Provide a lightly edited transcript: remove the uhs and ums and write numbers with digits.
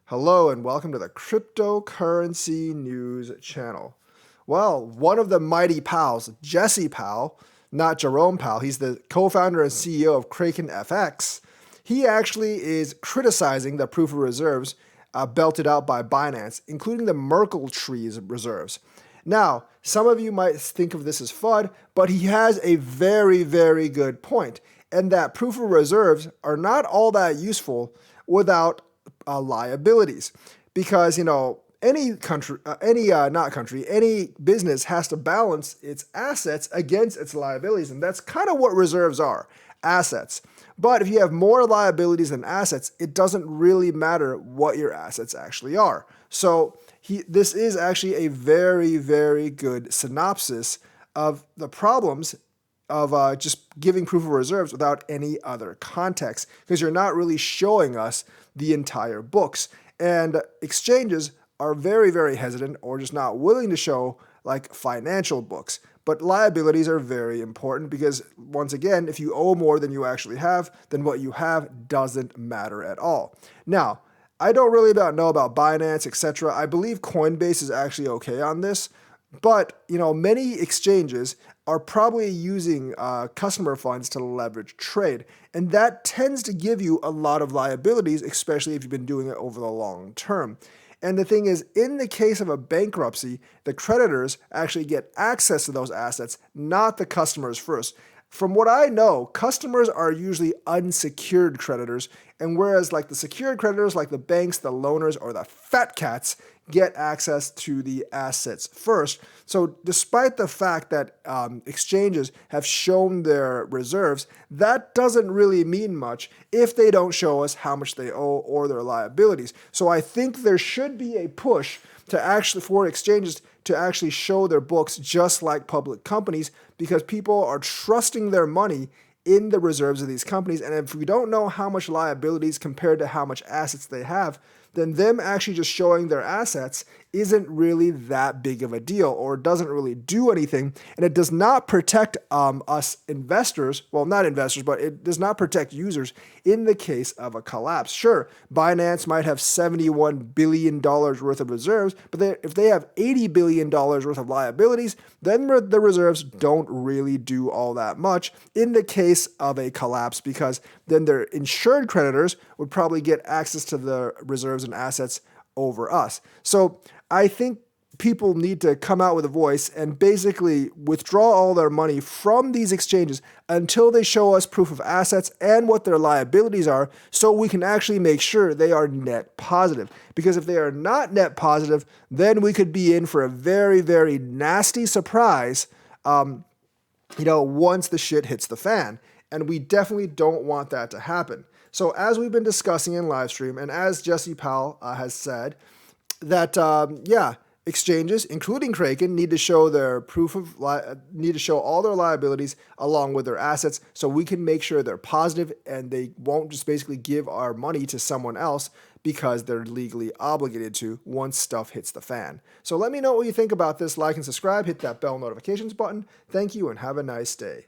Hello and welcome to the Cryptocurrency News channel. Well, one of the mighty pals, Jesse Powell, not Jerome Powell, he's the co-founder and CEO of Kraken FX. He actually is criticizing the proof of reserves belted out by Binance, including the Merkle trees reserves. Now, some of you might think of this as FUD, but he has a very, very good point, and that proof of reserves are not all that useful without liabilities, because any country, any business has to balance its assets against its liabilities, and that's kind of what reserves are, assets. But if you have more liabilities than assets, it doesn't really matter what your assets actually are. So this is actually a very, very good synopsis of the problems of just giving proof of reserves without any other context, because you're not really showing us the entire books. And exchanges are very, very hesitant or just not willing to show like financial books. But liabilities are very important because, once again, if you owe more than you actually have, then what you have doesn't matter at all. Now, I don't really know about Binance, etc. I believe Coinbase is actually okay on this. But many exchanges are probably using customer funds to leverage trade, and that tends to give you a lot of liabilities, especially if you've been doing it over the long term. And the thing is, in the case of a bankruptcy, the creditors actually get access to those assets, not the customers first. From what I know, customers are usually unsecured creditors, and whereas like the secured creditors, like the banks, the loaners, or the fat cats, get access to the assets first. So despite the fact that exchanges have shown their reserves, that doesn't really mean much if they don't show us how much they owe or their liabilities. So I think there should be a push for exchanges to actually show their books just like public companies, because people are trusting their money in the reserves of these companies. And if we don't know how much liabilities compared to how much assets they have, then them actually just showing their assets isn't really that big of a deal, or doesn't really do anything. And it does not protect us investors, well, not investors, but it does not protect users in the case of a collapse. Sure, Binance might have $71 billion worth of reserves, but if they have $80 billion worth of liabilities, then the reserves don't really do all that much in the case of a collapse, because then their insured creditors would probably get access to the reserves and assets over us. So I think people need to come out with a voice and basically withdraw all their money from these exchanges until they show us proof of assets and what their liabilities are, so we can actually make sure they are net positive. Because if they are not net positive, then we could be in for a very, very nasty surprise once the shit hits the fan. And we definitely don't want that to happen. So as we've been discussing in live stream, and as Jesse Powell has said, that exchanges, including Kraken, need to show all their liabilities along with their assets, so we can make sure they're positive and they won't just basically give our money to someone else because they're legally obligated to once stuff hits the fan. So let me know what you think about this. Like and subscribe, hit that bell notifications button. Thank you and have a nice day.